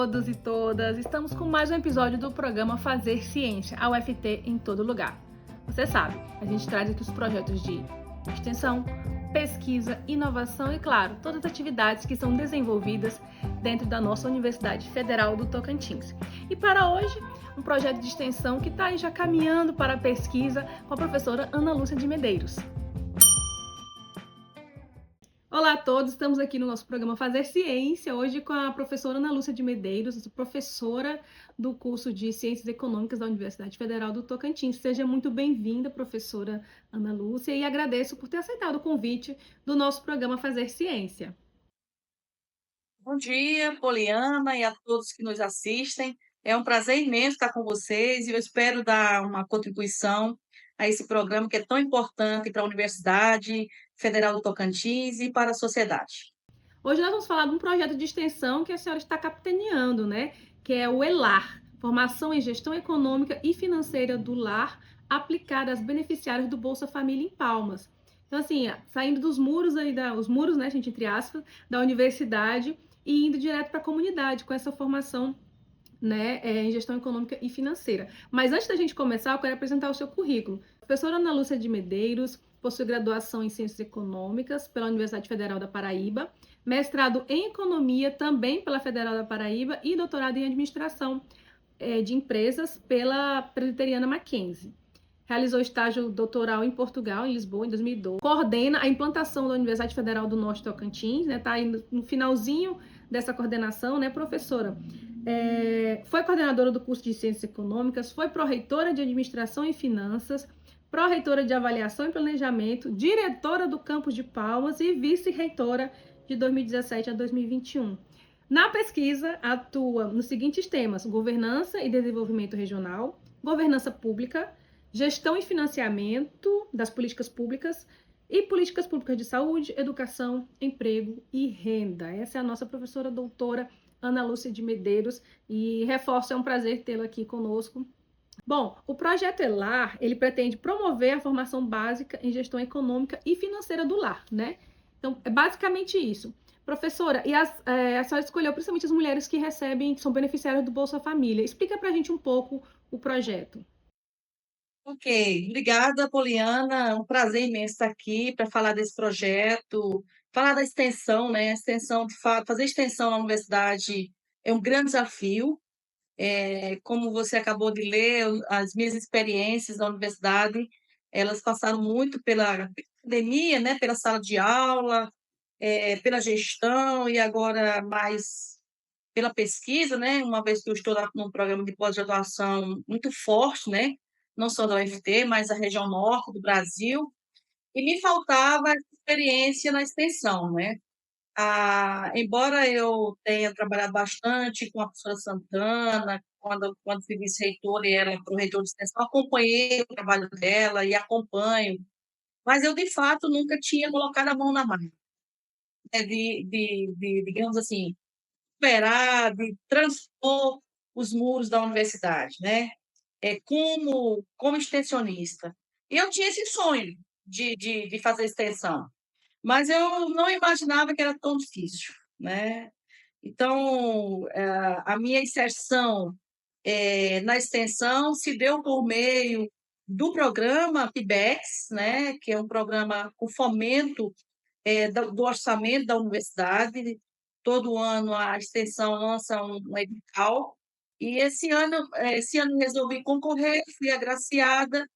todos e todas! Estamos com mais um episódio do programa Fazer Ciência, a UFT em todo lugar. Você sabe, a gente traz aqui os projetos de extensão, pesquisa, inovação e, claro, todas as atividades que são desenvolvidas dentro da nossa Universidade Federal do Tocantins. E para hoje, um projeto de extensão que está aí já caminhando para a pesquisa com a professora Ana Lúcia de Medeiros. Olá a todos, estamos aqui no nosso programa Fazer Ciência, hoje com a professora Ana Lúcia de Medeiros, professora do curso de Ciências Econômicas da Universidade Federal do Tocantins. Seja muito bem-vinda, professora Ana Lúcia, e agradeço por ter aceitado o convite do nosso programa Fazer Ciência. Bom dia, Poliana, e a todos que nos assistem. É um prazer imenso estar com vocês e eu espero dar uma contribuição a esse programa que é tão importante para a Universidade Federal do Tocantins e para a sociedade. Hoje nós vamos falar de um projeto de extensão que a senhora está capitaneando, né? Que é o ELAR, Formação em Gestão Econômica e Financeira do Lar, aplicada às beneficiárias do Bolsa Família em Palmas. Então, assim, saindo dos muros aí, os muros, né, gente, entre aspas, da universidade e indo direto para a comunidade com essa formação, né, em gestão econômica e financeira. Mas antes da gente começar, eu quero apresentar o seu currículo. Professora Ana Lúcia de Medeiros possui graduação em Ciências Econômicas pela Universidade Federal da Paraíba, mestrado em Economia também pela Federal da Paraíba e doutorado em Administração de Empresas pela Presbiteriana Mackenzie. Realizou estágio doutoral em Portugal, em Lisboa, em 2012. Coordena a implantação da Universidade Federal do Norte Tocantins, né? Está aí no finalzinho dessa coordenação, né, professora? Foi coordenadora do curso de Ciências Econômicas, foi pró-reitora de Administração e Finanças, pró-reitora de Avaliação e Planejamento, diretora do Campus de Palmas e vice-reitora de 2017 a 2021. Na pesquisa, atua nos seguintes temas: governança e desenvolvimento regional, governança pública, gestão e financiamento das políticas públicas e políticas públicas de saúde, educação, emprego e renda. Essa é a nossa professora doutora Ana Lúcia de Medeiros, e reforço, é um prazer tê-la aqui conosco. Bom, o projeto ELAR, ele pretende promover a formação básica em gestão econômica e financeira do lar, né? Então, é basicamente isso. Professora, e a senhora escolheu principalmente as mulheres que recebem, que são beneficiárias do Bolsa Família. Explica pra gente um pouco o projeto. Ok, obrigada, Poliana. É um prazer imenso estar aqui para falar desse projeto, falar da extensão, né? Extensão, fazer extensão na universidade é um grande desafio. Como você acabou de ler, as minhas experiências na universidade, elas passaram muito pela academia, né? Pela sala de aula, pela gestão e agora mais pela pesquisa, né? Uma vez que eu estou num programa de pós-graduação muito forte, né? Não só da UFT, mas da região norte do Brasil, e me faltava essa experiência na extensão, né? Embora eu tenha trabalhado bastante com a professora Santana, quando fui vice-reitora e era pro-reitor de extensão, acompanhei o trabalho dela e acompanho, mas eu, de fato, nunca tinha colocado a mão na massa, né, digamos assim, superar, de transpor os muros da universidade, né? Como extensionista. E eu tinha esse sonho de fazer extensão, mas eu não imaginava que era tão difícil, né? Então, a minha inserção na extensão se deu por meio do programa PIBEX, né? Que é um programa com fomento do orçamento da universidade. Todo ano a extensão lança um edital, e esse ano resolvi concorrer, fui agraciada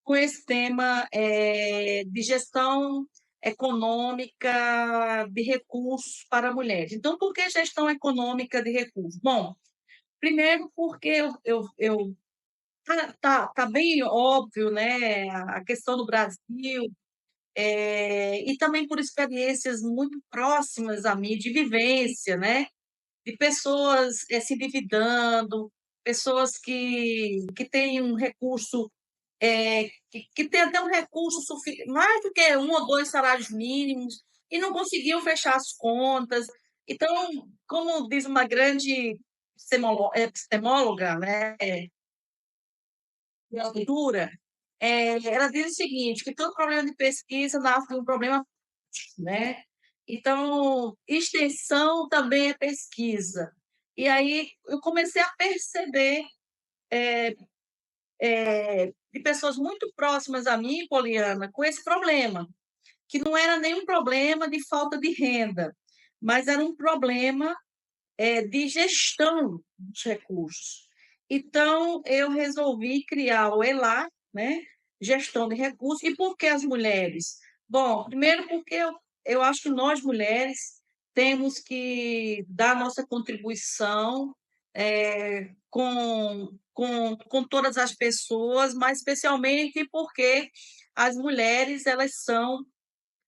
com esse tema de gestão econômica de recursos para mulheres. Então, por que gestão econômica de recursos? Bom, primeiro porque tá bem óbvio, né, a questão do Brasil, e também por experiências muito próximas a mim, de vivência, né, de pessoas se endividando, pessoas que têm um recurso, que tem até um recurso mais do que um ou dois salários mínimos, e não conseguiam fechar as contas. Então, como diz uma grande epistemóloga, né, de altura, ela diz o seguinte, que todo problema de pesquisa nasce de um problema, né? Então, extensão também é pesquisa. E aí eu comecei a perceber, de pessoas muito próximas a mim, Poliana, com esse problema, que não era nenhum problema de falta de renda, mas era um problema, de gestão dos recursos. Então eu resolvi criar o ELAR, né, gestão de recursos. E por que as mulheres? Bom, primeiro porque eu acho que nós mulheres temos que dar nossa contribuição, com todas as pessoas, mas especialmente porque as mulheres elas são,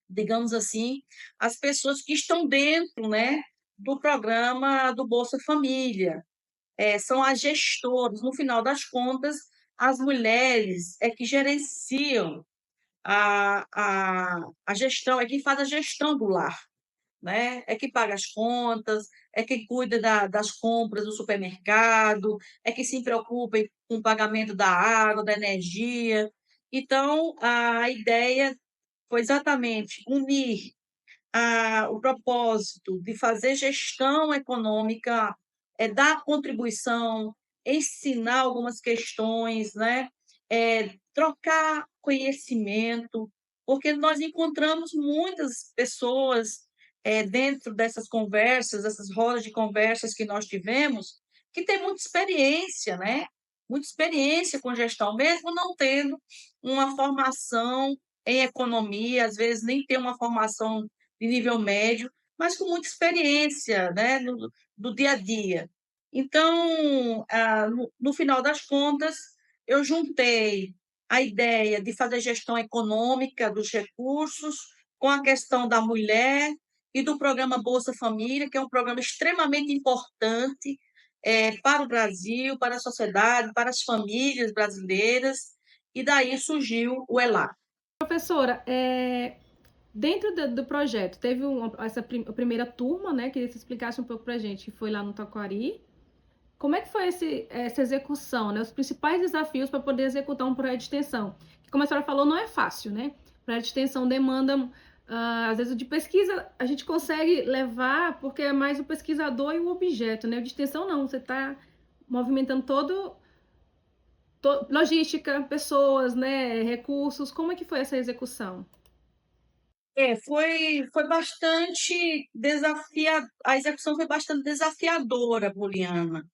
digamos assim, as pessoas que estão dentro, né, do programa do Bolsa Família, são as gestoras. No final das contas, as mulheres é que gerenciam a gestão, é quem faz a gestão do lar, né? É que paga as contas, é quem cuida das compras do supermercado, é que se preocupa com o pagamento da água, da energia. Então, a ideia foi exatamente unir o propósito de fazer gestão econômica, dar contribuição, ensinar algumas questões, né? Trocar conhecimento, porque nós encontramos muitas pessoas dentro dessas conversas, dessas rodas de conversas que nós tivemos, que têm muita experiência, né? Muita experiência com gestão, mesmo não tendo uma formação em economia, às vezes nem tem uma formação de nível médio, mas com muita experiência, né, do dia a dia. Então, no final das contas, eu juntei a ideia de fazer gestão econômica dos recursos com a questão da mulher e do programa Bolsa Família, que é um programa extremamente importante para o Brasil, para a sociedade, para as famílias brasileiras, e daí surgiu o ELAC. Professora, dentro do projeto, teve a primeira turma, né? Queria que você explicasse um pouco para a gente, que foi lá no Taquari. Como é que foi essa execução, né? Os principais desafios para poder executar um projeto de extensão? Que, como a senhora falou, não é fácil, né? Projeto de extensão demanda, às vezes, de pesquisa, a gente consegue levar porque é mais o pesquisador e o objeto, né? O de extensão, não. Você está movimentando logística, pessoas, né? Recursos. Como é que foi essa execução? Foi bastante a execução foi bastante desafiadora, Poliana.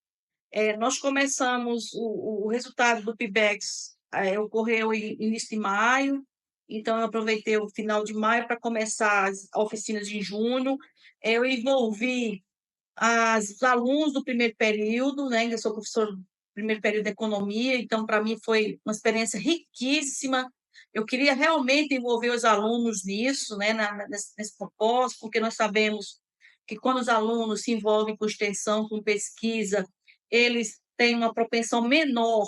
Nós começamos o resultado do PIBEX, ocorreu em início de maio, então eu aproveitei o final de maio para começar as oficinas em junho. Eu envolvi os alunos do primeiro período, né? Eu sou professora do primeiro período de economia, então para mim foi uma experiência riquíssima. Eu queria realmente envolver os alunos nisso, né? Nesse propósito, porque nós sabemos que quando os alunos se envolvem com extensão, com pesquisa, eles têm uma propensão menor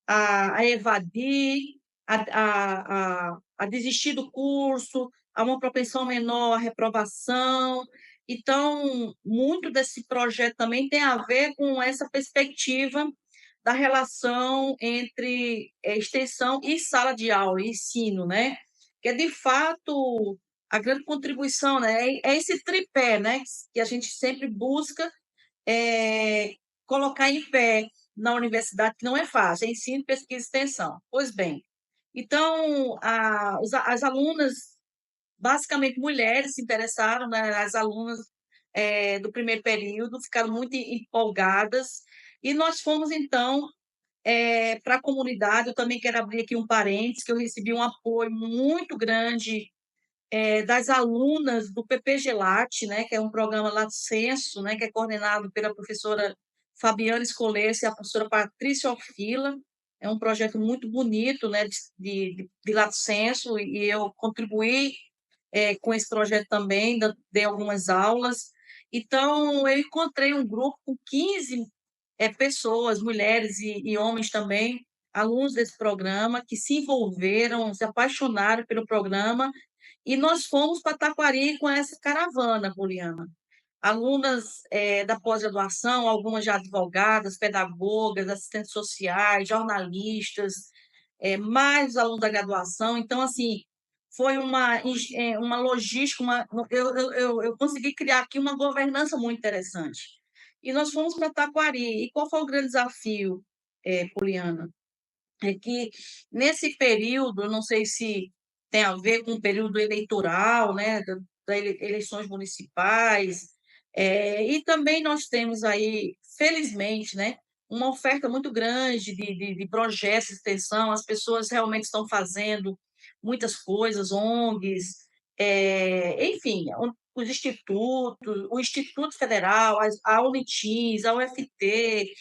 a evadir, a desistir do curso, há uma propensão menor à reprovação. Então, muito desse projeto também tem a ver com essa perspectiva da relação entre extensão e sala de aula, ensino, né? Que é, de fato, a grande contribuição, né? É esse tripé, né? Que a gente sempre busca é, colocar em pé na universidade, que não é fácil, é ensino, pesquisa e extensão. Pois bem, então, as alunas, basicamente mulheres, se interessaram, né? As alunas do primeiro período ficaram muito empolgadas, e nós fomos, então, para a comunidade. Eu também quero abrir aqui um parênteses, que eu recebi um apoio muito grande das alunas do PPG Latte, né, que é um programa Lato Senso, né, que é coordenado pela professora Fabiana Escolese e a professora Patrícia Orfila. É um projeto muito bonito, né, de Lato Senso, e eu contribuí com esse projeto também, dei algumas aulas. Então, eu encontrei um grupo com 15 pessoas, mulheres e homens também, alunos desse programa, que se envolveram, se apaixonaram pelo programa, e nós fomos para Taquari com essa caravana, Poliana. Alunas da pós-graduação, algumas já advogadas, pedagogas, assistentes sociais, jornalistas, mais os alunos da graduação. Então, assim, foi uma logística, eu consegui criar aqui uma governança muito interessante. e nós fomos para Taquari. E qual foi o grande desafio, Poliana? É que nesse período, eu não sei se tem a ver com o período eleitoral, né, das eleições municipais, e também nós temos aí, felizmente, né, uma oferta muito grande de projetos de extensão, as pessoas realmente estão fazendo muitas coisas, ONGs, enfim, os institutos, o Instituto Federal, a Unitins, a UFT,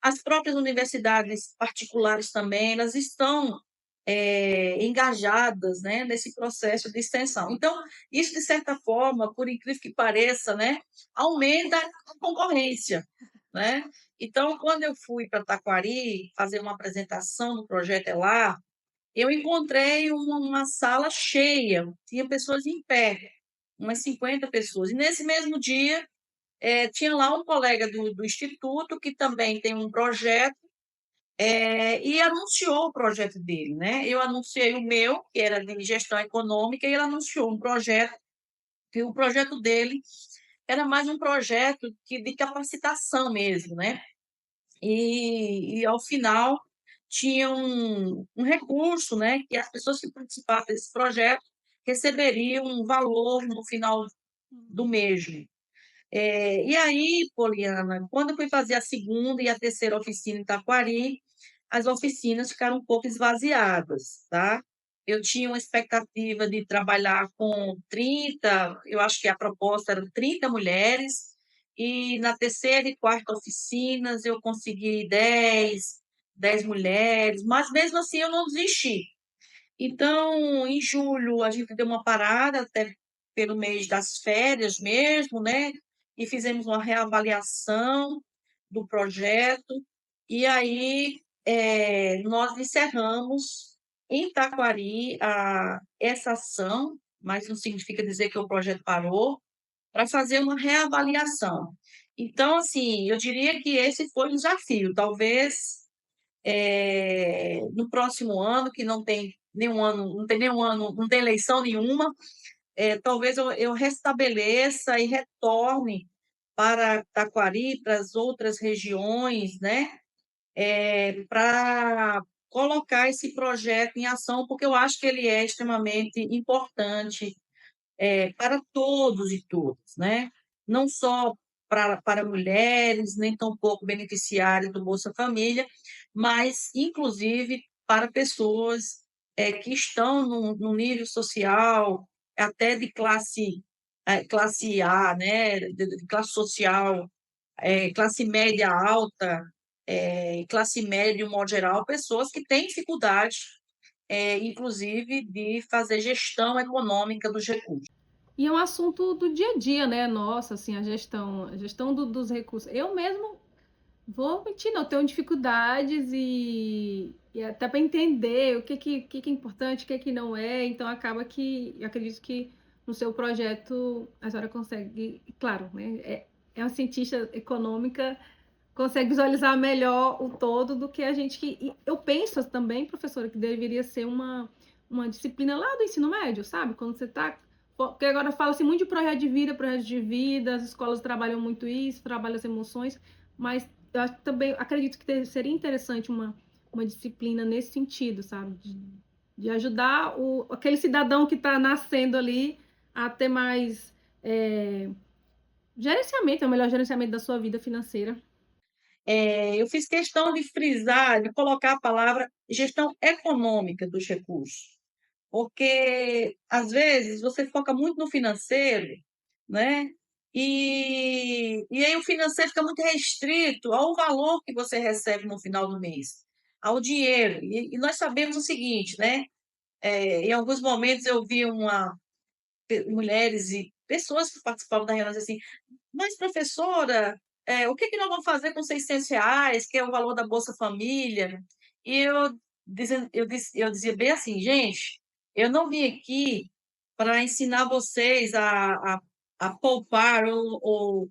as próprias universidades particulares também, elas estão engajadas, né, nesse processo de extensão. Então, isso, de certa forma, por incrível que pareça, né, aumenta a concorrência. Né? Então, quando eu fui para Taquari fazer uma apresentação do projeto lá, eu encontrei uma sala cheia, tinha pessoas em pé, umas 50 pessoas. E nesse mesmo dia, tinha lá um colega do Instituto que também tem um projeto e anunciou o projeto dele, né? Eu anunciei o meu, que era de gestão econômica, e ele anunciou um projeto, que o projeto dele era mais um projeto de capacitação mesmo, né? E ao final tinha um recurso, né? Que as pessoas que participassem desse projeto receberiam um valor no final do mesmo. E aí, Poliana, quando eu fui fazer a segunda e a terceira oficina em Taquari, as oficinas ficaram um pouco esvaziadas, tá? Eu tinha uma expectativa de trabalhar com 30, eu acho que a proposta era 30 mulheres, e na terceira e quarta oficinas eu consegui 10 mulheres, mas mesmo assim eu não desisti. Então, em julho, a gente deu uma parada, até pelo mês das férias mesmo, né? E fizemos uma reavaliação do projeto. E aí, nós encerramos em Taquari essa ação, mas não significa dizer que o projeto parou, para fazer uma reavaliação. Então, assim, eu diria que esse foi o desafio. Talvez no próximo ano, que não tem nenhum ano, não tem nenhum ano, não tem eleição nenhuma, talvez eu restabeleça e retorne para Taquari, para as outras regiões, né? Para colocar esse projeto em ação, porque eu acho que ele é extremamente importante para todos e todas, né? Não só para mulheres, nem tampouco beneficiárias do Bolsa Família, mas, inclusive, para pessoas que estão no nível social, até de classe A, né? De classe social, classe média alta, classe média, de um modo geral, pessoas que têm dificuldade, inclusive, de fazer gestão econômica dos recursos. E é um assunto do dia a dia, né? Nossa, assim, a gestão dos recursos. Eu mesmo vou mentir, não, tenho dificuldades e até para entender o que é importante, o que não é. Então acaba que eu acredito que no seu projeto a senhora consegue, claro, né? É uma cientista econômica, consegue visualizar melhor o todo do que a gente que. E eu penso também, professora, que deveria ser uma disciplina lá do ensino médio, sabe? Quando você está. Porque agora fala-se muito de projeto de vida, as escolas trabalham muito isso, trabalham as emoções, mas eu também acredito que seria interessante uma disciplina nesse sentido, sabe? De ajudar aquele cidadão que está nascendo ali a ter mais gerenciamento, é o melhor gerenciamento da sua vida financeira. Eu fiz questão de frisar, de colocar a palavra gestão econômica dos recursos, porque às vezes você foca muito no financeiro, né? E aí o financeiro fica muito restrito ao valor que você recebe no final do mês, ao dinheiro. E nós sabemos o seguinte, né? Em alguns momentos eu vi mulheres e pessoas que participavam da reunião assim, mas, professora, o que nós vamos fazer com R$ 600, que é o valor da Bolsa Família? E eu dizia bem assim, gente, eu não vim aqui para ensinar vocês a poupar ou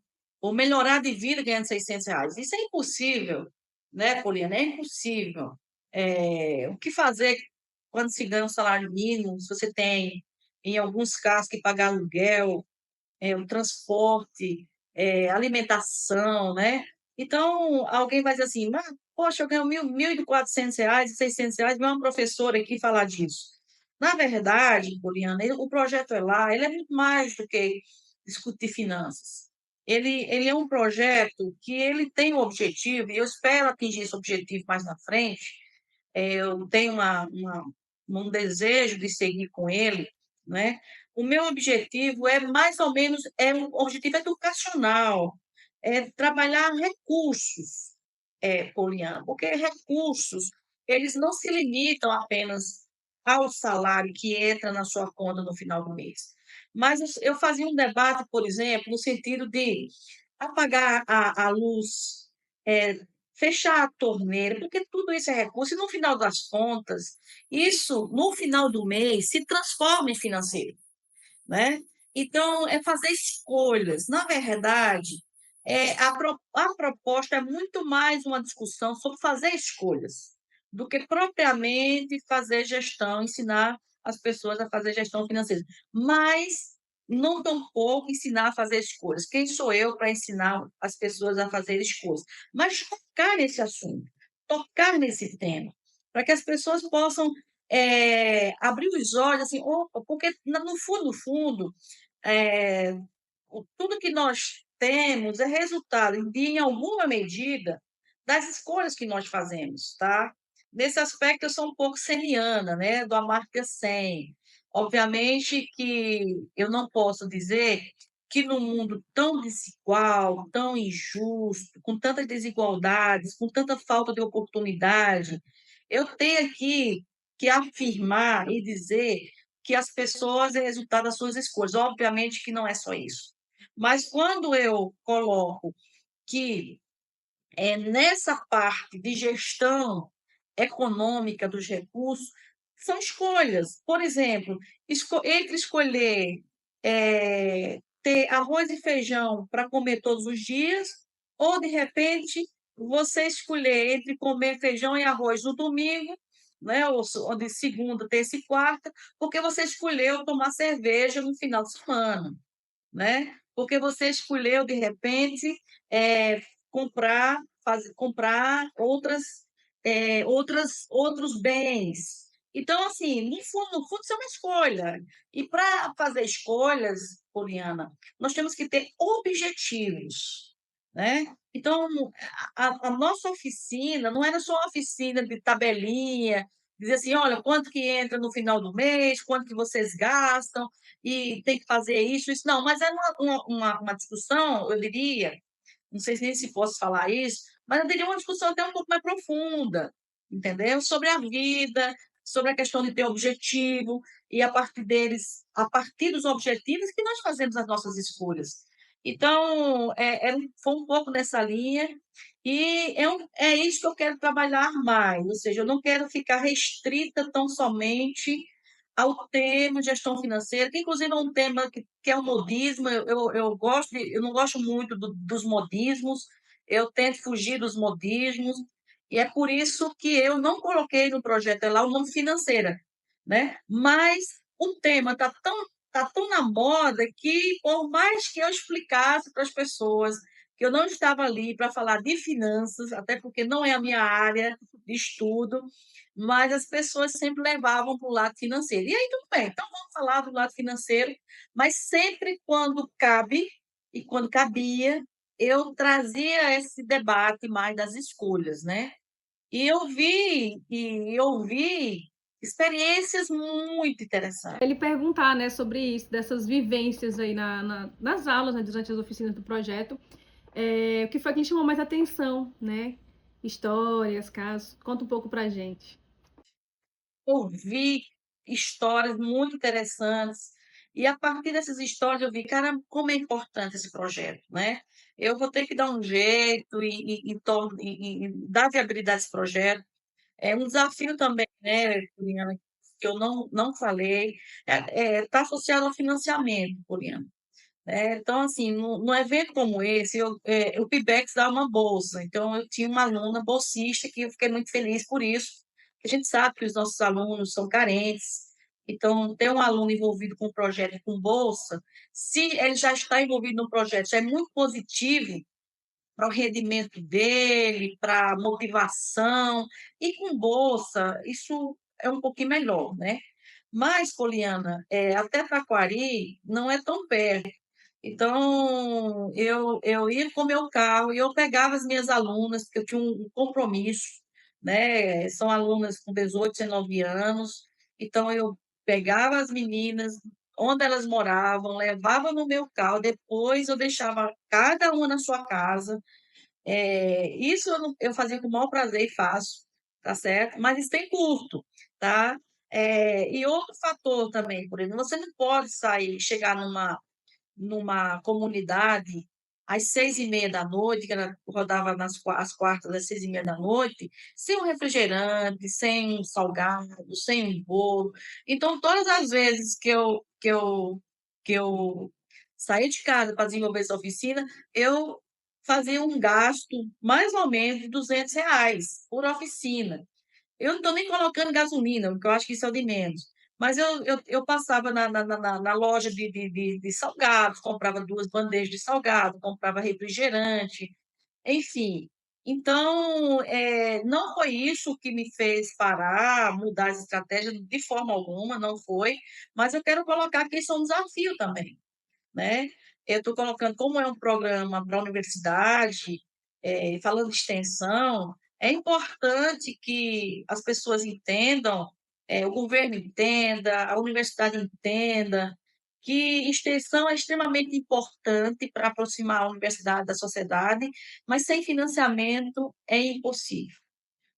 melhorar de vida ganhando R$ 600. Isso é impossível, né, Poliana? É impossível. O que fazer quando se ganha um salário mínimo, se você tem, em alguns casos, que pagar aluguel, o transporte, alimentação, né. Então, alguém vai dizer assim: "Mas, poxa, eu ganho R$ 1.400, R$ 600, vem uma professora aqui falar disso". Na verdade, Poliana, o projeto Ela, ele é muito mais do que discutir finanças. Ele é um projeto que ele tem um objetivo, e eu espero atingir esse objetivo mais na frente, eu tenho um desejo de seguir com ele, né. O meu objetivo é mais ou menos um objetivo educacional, é trabalhar recursos, Poliana, porque recursos, eles não se limitam apenas ao salário que entra na sua conta no final do mês. Mas eu fazia um debate, por exemplo, no sentido de apagar a luz, eh, fechar a torneira, porque tudo isso é recurso e no final das contas, isso no final do mês se transforma em financeiro, né. Então é fazer escolhas. Na verdade, a proposta é muito mais uma discussão sobre fazer escolhas, do que propriamente fazer gestão, ensinar as pessoas a fazer gestão financeira. Mas não tampouco ensinar a fazer escolhas. Quem sou eu para ensinar as pessoas a fazer escolhas? Mas tocar nesse assunto, tocar nesse tema, para que as pessoas possam, abrir os olhos, assim: "Opa", porque no fundo, no fundo, eh, tudo que nós temos é resultado de, em alguma medida, das escolhas que nós fazemos, tá? Nesse aspecto, eu sou um pouco seniana, né, do Amartya Sen. Obviamente que eu não posso dizer que num mundo tão desigual, tão injusto, com tantas desigualdades, com tanta falta de oportunidade, eu tenho aqui que afirmar e dizer que as pessoas é resultado das suas escolhas. Obviamente que não é só isso. Mas quando eu coloco que nessa parte de gestão econômica dos recursos, são escolhas. Por exemplo, entre escolher ter arroz e feijão para comer todos os dias, ou de repente você escolher entre comer feijão e arroz no domingo, né, ou de segunda, terça e quarta, porque você escolheu tomar cerveja no final de semana, né? Porque você escolheu, de repente, comprar outros bens. Então, assim, no fundo, isso é uma escolha. E para fazer escolhas, Poliana, nós temos que ter objetivos, né? Então, a nossa oficina não era só uma oficina de tabelinha, dizer assim, olha, quanto que entra no final do mês, quanto que vocês gastam, e tem que fazer isso, isso. Não, mas era uma discussão, eu diria, não sei nem se posso falar isso, mas eu diria uma discussão até um pouco mais profunda, entendeu? Sobre a vida, sobre a questão de ter objetivo, e a partir dos objetivos que nós fazemos as nossas escolhas. Então, foi um pouco nessa linha, e é isso que eu quero trabalhar mais, ou seja, eu não quero ficar restrita tão somente ao tema gestão financeira, que inclusive é um tema que é um modismo, eu não gosto muito dos modismos, eu tento fugir dos modismos, e é por isso que eu não coloquei no projeto lá o nome financeira, né? Mas o tema tá tão na moda que, por mais que eu explicasse para as pessoas que eu não estava ali para falar de finanças, até porque não é a minha área de estudo, mas as pessoas sempre levavam para o lado financeiro. E aí tudo bem, então vamos falar do lado financeiro, mas sempre quando cabe e quando cabia, eu trazia esse debate mais das escolhas, né. E eu vi experiências muito interessantes. Ele perguntar, né, sobre isso, dessas vivências aí nas aulas, né, durante as oficinas do projeto, o que foi que lhe chamou mais atenção, né? Histórias, casos. Conta um pouco pra gente. Eu vi histórias muito interessantes, e a partir dessas histórias eu vi: "Caramba, como é importante esse projeto, né. Eu vou ter que dar um jeito e dar viabilidade a esse projeto". É um desafio também, né, Poliana, que eu não falei, tá associado ao financiamento, Poliana. Então, assim, num evento como esse, o PIBEX dá uma bolsa, então eu tinha uma aluna bolsista que eu fiquei muito feliz por isso, a gente sabe que os nossos alunos são carentes, Então, ter um aluno envolvido com o projeto e com bolsa, se ele já está envolvido no projeto, já é muito positivo para o rendimento dele, para a motivação, e com bolsa, isso é um pouquinho melhor, né. Mas, Poliana, até Taquari não é tão perto, então eu ia com o meu carro e eu pegava as minhas alunas, porque eu tinha um compromisso, né, são alunas com 18, 19 anos, então eu pegava as meninas onde elas moravam, levava no meu carro, depois eu deixava cada uma na sua casa, isso eu fazia com o maior prazer e faço, tá certo? Mas isso tem custo, tá? E outro fator também, por exemplo, você não pode sair, chegar numa comunidade às 6h30 da noite, que ela rodava às quartas às 6h30 da noite, sem um refrigerante, sem um salgado, sem um bolo. Então, todas as vezes que eu saí de casa para desenvolver essa oficina, eu fazia um gasto mais ou menos de R$ 200 por oficina. Eu não estou nem colocando gasolina, porque eu acho que isso é o de menos. Mas eu passava na loja de salgados, comprava 2 bandejas de salgado, comprava refrigerante, enfim. Então, não foi isso que me fez parar, mudar as estratégias, de forma alguma, não foi, mas eu quero colocar que isso é um desafio também, né. Eu estou colocando, como é um programa para a universidade, falando de extensão, é importante que as pessoas entendam, o governo entenda, a universidade entenda, que extensão é extremamente importante para aproximar a universidade da sociedade, mas sem financiamento é impossível,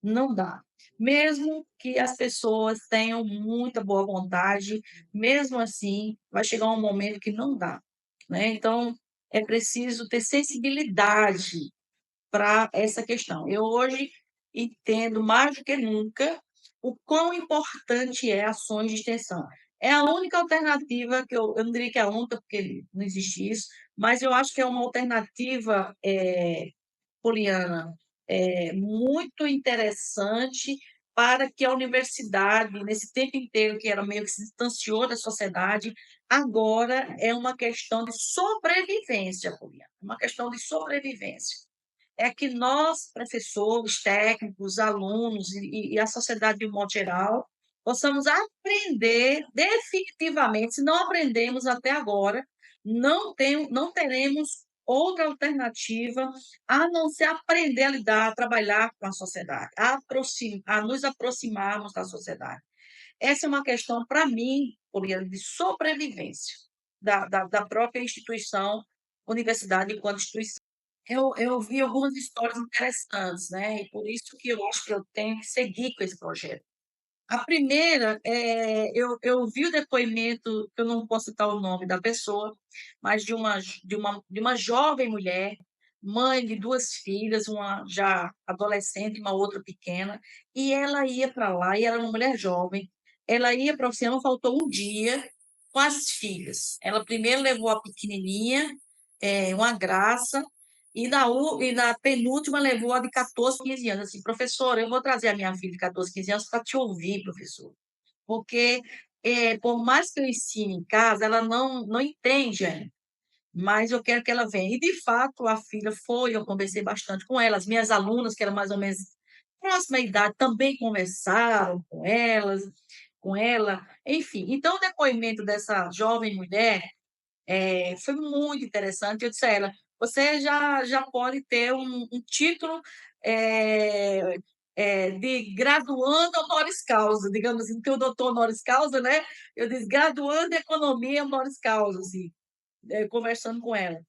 não dá. Mesmo que as pessoas tenham muita boa vontade, mesmo assim, vai chegar um momento que não dá, né. Então, é preciso ter sensibilidade para essa questão. Eu hoje entendo mais do que nunca o quão importante é ações de extensão. É a única alternativa que eu não diria que é a única, porque não existe isso, mas eu acho que é uma alternativa, Poliana, muito interessante para que a universidade, nesse tempo inteiro que era meio que se distanciou da sociedade, agora é uma questão de sobrevivência, Poliana, uma questão de sobrevivência. É que nós, professores, técnicos, alunos e a sociedade de um modo geral, possamos aprender definitivamente, se não aprendemos até agora, não teremos outra alternativa a não ser aprender a lidar, a trabalhar com a sociedade, a nos aproximarmos da sociedade. Essa é uma questão, para mim, Poliana, de sobrevivência da própria instituição, universidade enquanto instituição. Eu vi algumas histórias interessantes, né, e por isso que eu acho que eu tenho que seguir com esse projeto. A primeira, eu vi o depoimento, que eu não posso citar o nome da pessoa, mas de uma jovem mulher, mãe de 2 filhas, uma já adolescente e uma outra pequena, e ela ia para lá, e ela era uma mulher jovem, ela ia para a oficina, não faltou um dia, com as filhas. Ela primeiro levou a pequenininha, uma graça, e na penúltima levou a de 14, 15 anos, assim: "Professora, eu vou trazer a minha filha de 14, 15 anos para te ouvir, professor, porque, por mais que eu ensine em casa, ela não entende ainda, mas eu quero que ela venha". E, de fato, a filha foi, eu conversei bastante com ela, as minhas alunas, que eram mais ou menos próxima idade, também conversaram com ela, enfim. Então o depoimento dessa jovem mulher foi muito interessante. Eu disse a ela: "Você já pode ter um título, eh de graduando honoris causa", digamos assim, porque o doutor honoris causa, né, eu disse: "Graduando em economia honoris causa", assim, conversando com ela.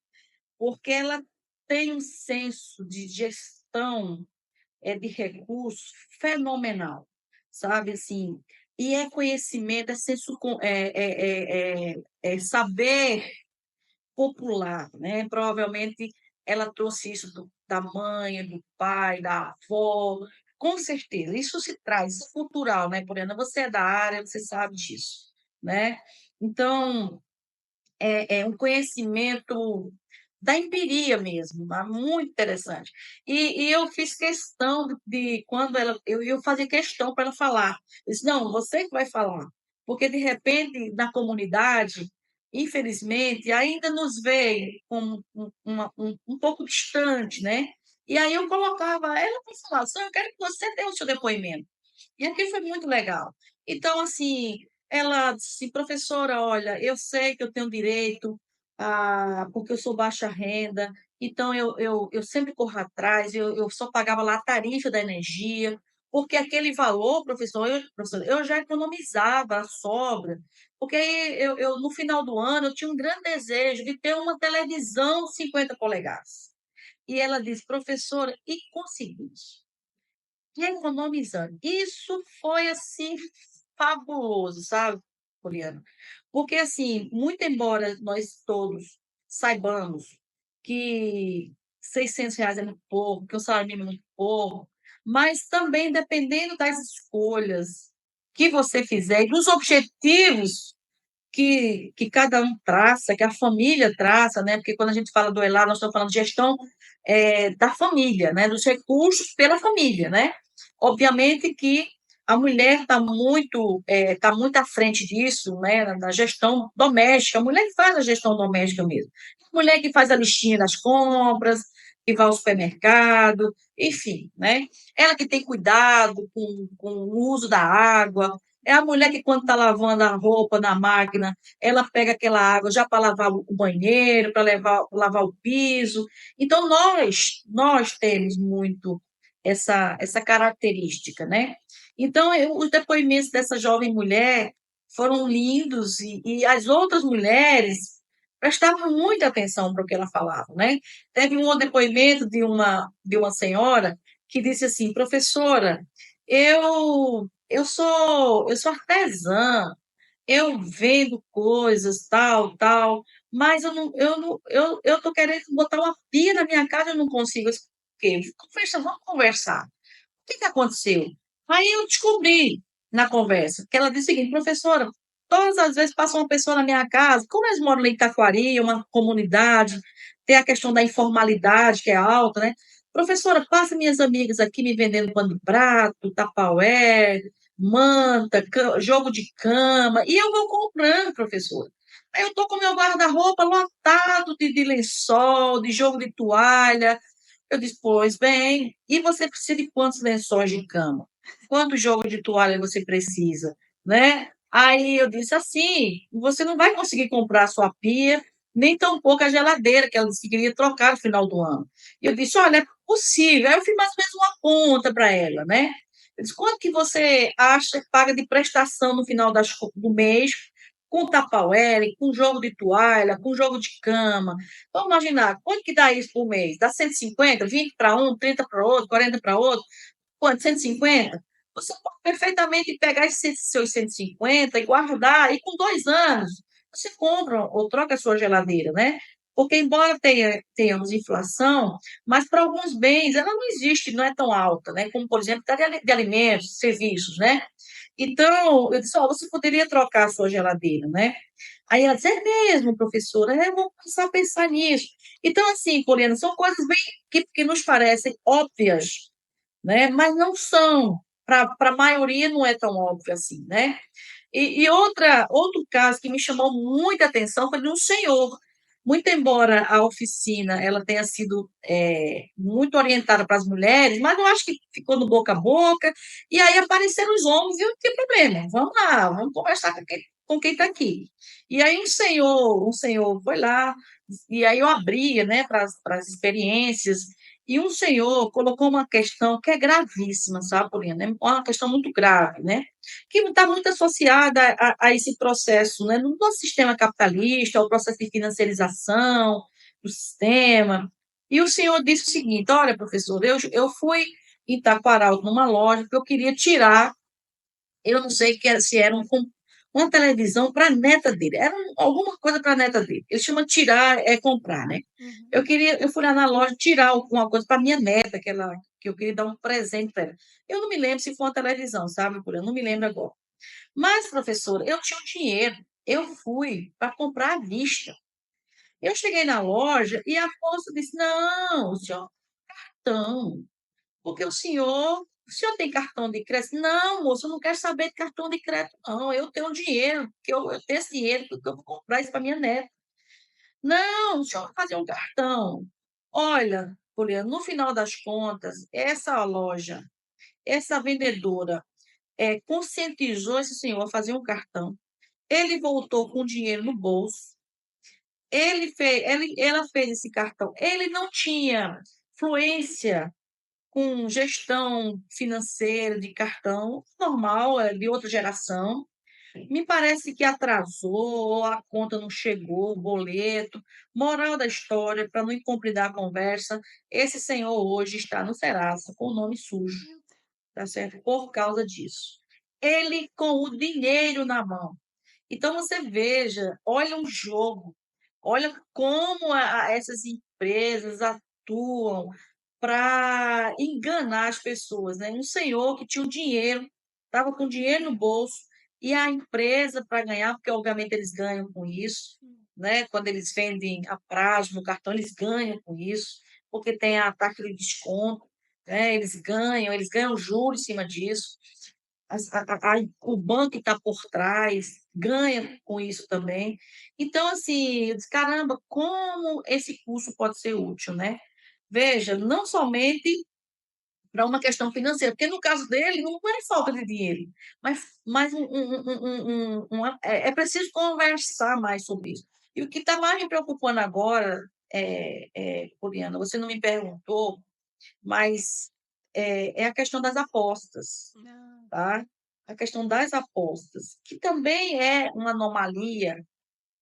Porque ela tem um senso de gestão, de recursos fenomenal, sabe, assim, e é conhecimento, é senso é saber popular, né, provavelmente ela trouxe isso da mãe, do pai, da avó, com certeza, isso se traz, isso é cultural, né, Poliana, você é da área, você sabe disso, né. Então, é um conhecimento da empiria mesmo, muito interessante. E eu fiz questão quando eu fazia questão para ela falar, eu disse: "Não, você que vai falar", porque de repente na comunidade, infelizmente, ainda nos veem como um pouco distante, né. E aí eu colocava ela para falar: "Só eu quero que você dê o seu depoimento". E aquilo foi muito legal. Então, assim, ela disse: "Professora, olha, eu sei que eu tenho direito porque eu sou baixa renda, então eu sempre corro atrás, eu só pagava lá a tarifa da energia, porque aquele valor, professora, eu já economizava a sobra, porque aí eu no final do ano eu tinha um grande desejo de ter uma televisão 50 polegadas". E ela disse: "Professora, e consegui". E economizando. Isso foi, assim, fabuloso, sabe, Poliana. Porque, assim, muito embora nós todos saibamos que R$ 600 é muito pouco, que o salário mínimo é muito pouco, mas também dependendo das escolhas que você fizer e dos objetivos que cada um traça, que a família traça, né, porque quando a gente fala do ELAR, nós estamos falando de gestão, da família, né, dos recursos pela família, né. Obviamente que a mulher está muito à frente disso, né, na gestão doméstica, a mulher que faz a gestão doméstica mesmo. A mulher que faz a listinha das compras, que vai ao supermercado, enfim, né. Ela que tem cuidado com o uso da água, é a mulher que quando está lavando a roupa na máquina, ela pega aquela água já para lavar o banheiro, para lavar o piso. Então nós temos muito essa característica, né. Então os depoimentos dessa jovem mulher foram lindos e as outras mulheres prestavam muita atenção para o que ela falava, né. Teve um outro depoimento de uma senhora que disse assim: "Professora, eu sou artesã, eu vendo coisas, tal, tal, mas eu estou querendo botar uma pia na minha casa, eu não consigo". Eu disse: "Por quê? Conversa, vamos conversar. O que que aconteceu?". Aí eu descobri, na conversa, que ela disse o seguinte: "Professora, todas as vezes passa uma pessoa na minha casa", como eles moram lá em Taquari, é uma comunidade, tem a questão da informalidade que é alta, né. "Professora, passa minhas amigas aqui me vendendo pano de prato, tupperware, manta, jogo de cama, e eu vou comprando, professora. Aí eu estou com meu guarda-roupa lotado de lençol, de jogo de toalha". Eu disse: "Pois bem, e você precisa de quantos lençóis de cama? Quantos jogos de toalha você precisa?", né. Aí eu disse: "Assim, você não vai conseguir comprar a sua pia, nem tampouco a geladeira", que ela disse que queria trocar no final do ano. E eu disse: "Olha, é possível". Aí eu fiz mais ou menos uma conta para ela, né. Eu disse: "Quanto que você acha que paga de prestação no final do mês, com Tupperware, com jogo de toalha, com jogo de cama?". Vamos imaginar, quanto que dá isso por mês? Dá 150, 20 para um, 30 para outro, 40 para outro, quanto? 150? Você pode perfeitamente pegar esses seus 150 e guardar, e com 2 anos você compra ou troca a sua geladeira, né. Porque embora tenhamos inflação, mas para alguns bens ela não existe, não é tão alta, né, como por exemplo, de alimentos, serviços, né. Então, eu disse: "Ó, você poderia trocar a sua geladeira, né". Aí ela disse: "É mesmo, professora? É, eu vou começar a pensar nisso". Então, assim, Poliana, são coisas bem que nos parecem óbvias, né, mas não são. Para a maioria não é tão óbvio assim, né. E outro caso que me chamou muita atenção foi de um senhor, muito embora a oficina ela tenha sido, muito orientada para as mulheres, mas eu acho que ficou no boca a boca, e aí apareceram os homens e eu não tinha problema, vamos lá, vamos conversar com quem está aqui. E aí um senhor foi lá, e aí eu abria, né, para as experiências, e um senhor colocou uma questão que é gravíssima, sabe, Paulina, é uma questão muito grave, né, que está muito associada a esse processo, né, no nosso sistema capitalista, ao processo de financiarização do sistema. E o senhor disse o seguinte: "Olha, professor, eu fui em Taquaral numa loja que eu queria tirar, eu não sei se era uma televisão para a neta dele, era alguma coisa para a neta dele. Ele chama tirar, é comprar, né. Uhum. Eu fui lá na loja tirar alguma coisa para minha neta, que eu queria dar um presente para ela. Eu não me lembro se foi uma televisão, sabe, eu não me lembro agora. Mas, professora, eu tinha o dinheiro, eu fui para comprar à vista. Eu cheguei na loja e a moça disse: "Não, o senhor, não, porque o senhor "O senhor tem cartão de crédito?" "Não, moço, eu não quero saber de cartão de crédito não, eu tenho dinheiro, porque eu tenho esse dinheiro, porque eu vou comprar isso para minha neta". "Não, o senhor vai fazer um cartão". Olha, Poliana, no final das contas, essa loja, essa vendedora, conscientizou esse senhor a fazer um cartão. Ele voltou com dinheiro no bolso, ela fez esse cartão. Ele não tinha fluência com gestão financeira de cartão, normal, é de outra geração. Me parece que atrasou, ou a conta não chegou, o boleto. Moral da história, para não incompridar a conversa, esse senhor hoje está no Serasa com o nome sujo, tá certo? Por causa disso. Ele com o dinheiro na mão. Então você veja, olha o jogo, olha como essas empresas atuam para enganar as pessoas, né. Um senhor que tinha o dinheiro, estava com dinheiro no bolso, e a empresa para ganhar, porque obviamente eles ganham com isso, né, quando eles vendem a prazo no cartão, eles ganham com isso, porque tem a taxa de desconto, né, eles ganham juros em cima disso. O banco que está por trás ganha com isso também. Então, assim, eu disse: "Caramba, como esse curso pode ser útil", né. Veja, não somente para uma questão financeira, porque no caso dele não é falta de dinheiro, mas é preciso conversar mais sobre isso. E o que está mais me preocupando agora, Poliana, você não me perguntou, mas, é a questão das apostas. Ah, Tá? A questão das apostas, que também é uma anomalia,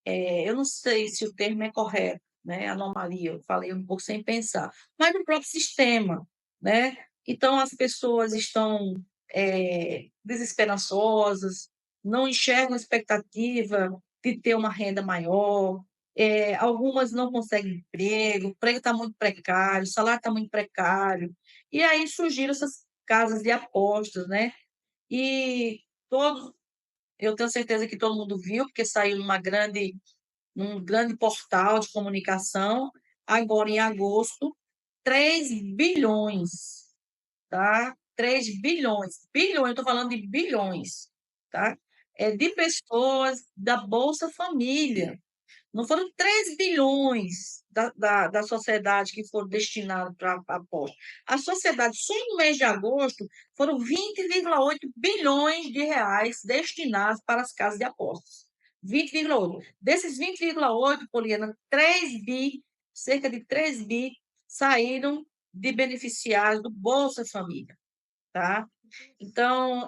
eu não sei se o termo é correto, né, anomalia, eu falei um pouco sem pensar, mas no próprio sistema, né. Então as pessoas estão, desesperançosas, não enxergam expectativa de ter uma renda maior, algumas não conseguem emprego, o emprego está muito precário, o salário está muito precário, e aí surgiram essas casas de apostas, né. E todos eu tenho certeza que todo mundo viu, porque saiu num grande portal de comunicação, agora em agosto, 3 bilhões, tá? 3 bilhões, bilhões, eu estou falando de bilhões, tá? De pessoas da Bolsa Família. Não foram 3 bilhões da sociedade que foram destinados para aposta. A sociedade, só no mês de agosto, foram 20,8 bilhões de reais destinados para as casas de apostas. 20,8. Desses 20,8, Poliana, 3 bi, cerca de 3 bi, saíram de beneficiários do Bolsa Família, tá? Então,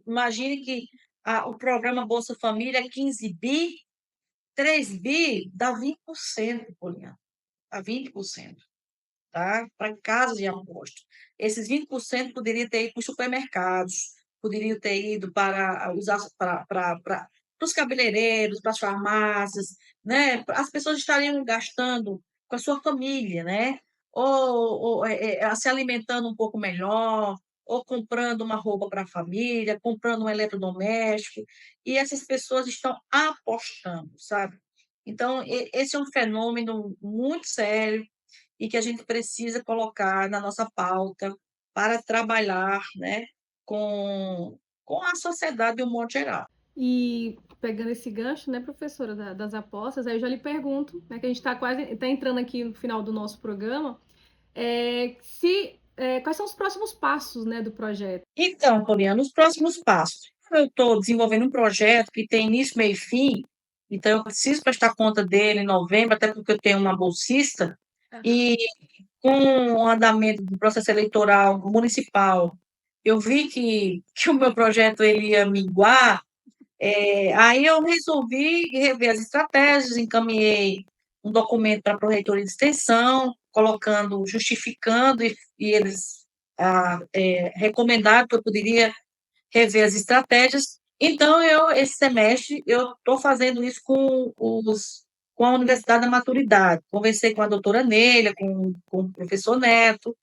imagine que o programa Bolsa Família é 15 bi, 3 bi dá 20%, Poliana, dá 20%, tá, para casas de aposta. Esses 20% poderia ter ido para os supermercados, poderiam ter ido para usar para os cabeleireiros, para as farmácias, né, as pessoas estariam gastando com a sua família, né, ou se alimentando um pouco melhor, ou comprando uma roupa para a família, comprando um eletrodoméstico, e essas pessoas estão apostando, sabe. Então esse é um fenômeno muito sério, e que a gente precisa colocar na nossa pauta para trabalhar, né, com a sociedade de um modo geral. e pegando esse gancho, né, professora, das apostas, aí eu já lhe pergunto, né, que a gente está entrando aqui no final do nosso programa, quais são os próximos passos, né, do projeto? Então, Poliana, os próximos passos. Eu estou desenvolvendo um projeto que tem início, meio e fim, então eu preciso prestar conta dele em novembro, até porque eu tenho uma bolsista, Aham. e com o andamento do processo eleitoral municipal, eu vi que o meu projeto ele ia minguar. Aí eu resolvi rever as estratégias, encaminhei um documento para a Proreitoria de Extensão, colocando, justificando, e eles recomendaram que eu poderia rever as estratégias. Então, esse semestre, eu estou fazendo isso com a Universidade da Maturidade. Conversei com a doutora Nélia, com o professor Neto,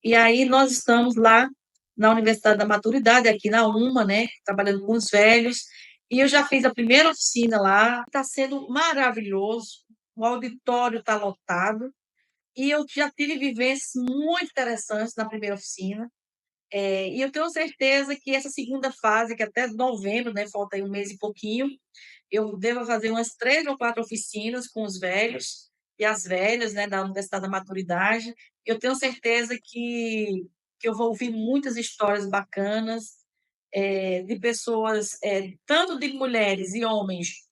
e aí nós estamos lá na Universidade da Maturidade, aqui na UMA, né, trabalhando com os velhos, e eu já fiz a primeira oficina lá, está sendo maravilhoso, o auditório está lotado, e eu já tive vivências muito interessantes na primeira oficina, E eu tenho certeza que essa segunda fase, que até novembro, né, falta aí um mês e pouquinho, eu devo fazer umas 3 ou 4 oficinas com os velhos e as velhas, né, da Universidade da Maturidade. Eu tenho certeza que eu vou ouvir muitas histórias bacanas, de pessoas, tanto de mulheres e homens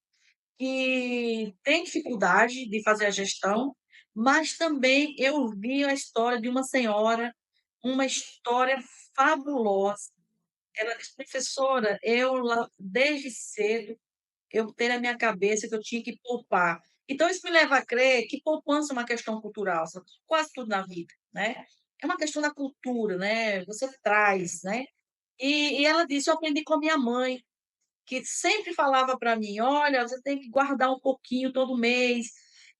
que têm dificuldade de fazer a gestão, mas também eu vi a história de uma senhora, uma história fabulosa. Ela disse: "Professora, eu lá desde cedo eu tenho na minha cabeça que eu tinha que poupar". Então isso me leva a crer que poupança é uma questão cultural, sabe, quase tudo na vida, né. É uma questão da cultura, né, você traz, né. E ela disse: "Eu aprendi com a minha mãe, que sempre falava para mim: "Olha, você tem que guardar um pouquinho todo mês".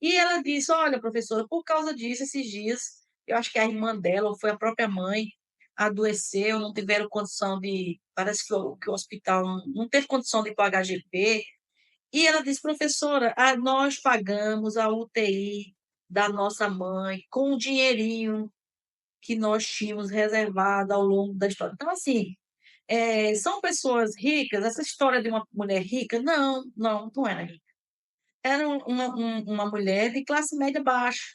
E ela disse: "Olha, professora, por causa disso, esses dias, eu acho que a irmã dela ou foi a própria mãe, adoeceu, não tiveram condição de parece que o hospital não teve condição de ir para o HGP, e ela disse: "Professora, nós pagamos a UTI da nossa mãe com o dinheirinho que nós tínhamos reservado ao longo da história". Então, assim, são pessoas ricas, essa história de uma mulher rica, não, não, não era rica. Era uma mulher de classe média baixa,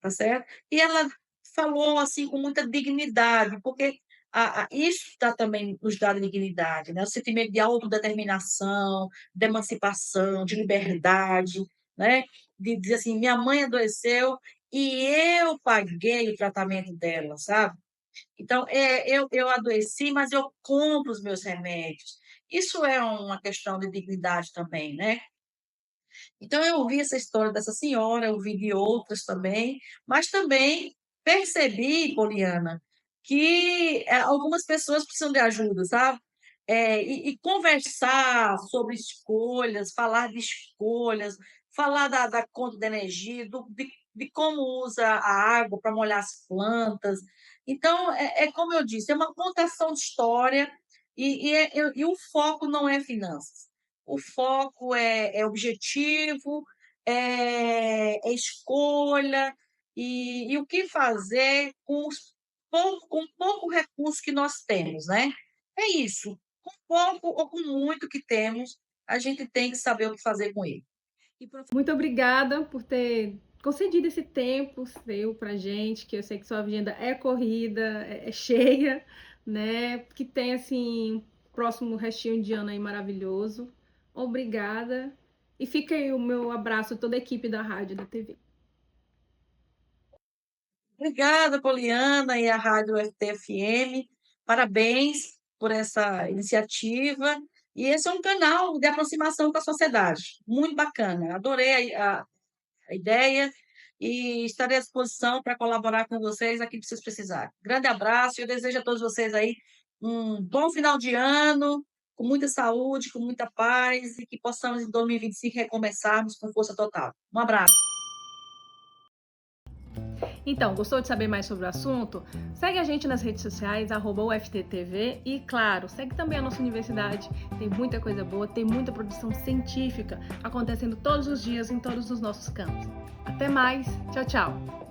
tá certo? E ela falou, assim, com muita dignidade, porque isso dá também nos dá dignidade, né, o sentimento de autodeterminação, de emancipação, de liberdade, né, de dizer assim: "Minha mãe adoeceu e eu paguei o tratamento dela", sabe? Então, eu adoeci, mas eu compro os meus remédios. Isso é uma questão de dignidade também, né. Então eu ouvi essa história dessa senhora, eu ouvi de outras também, mas também percebi, Poliana, que, algumas pessoas precisam de ajuda, sabe. E conversar sobre escolhas, falar de escolhas, falar da conta da energia, de como usa a água para molhar as plantas. Então, é como eu disse, é uma contação de história e o foco não é finanças. O foco é objetivo, é escolha, e o que fazer com pouco recurso que nós temos, né. É isso, com pouco ou com muito que temos, a gente tem que saber o que fazer com ele. Muito obrigada por ter concedido esse tempo seu pra gente, que eu sei que sua agenda é corrida, é cheia, né? Que tem assim um próximo restinho de ano aí maravilhoso. Obrigada. E fica aí o meu abraço a toda a equipe da rádio e da TV. Obrigada, Poliana e a Rádio FT-FM. Parabéns por essa iniciativa. E esse é um canal de aproximação com a sociedade. Muito bacana. Adorei a ideia e estarei à disposição para colaborar com vocês aqui que vocês precisarem. Grande abraço e eu desejo a todos vocês aí um bom final de ano, com muita saúde, com muita paz e que possamos em 2025 recomeçarmos com força total. Um abraço. Então, gostou de saber mais sobre o assunto? Segue a gente nas redes sociais, @UFTTV e, claro, segue também a nossa universidade. Tem muita coisa boa, tem muita produção científica acontecendo todos os dias em todos os nossos campos. Até mais, tchau, tchau!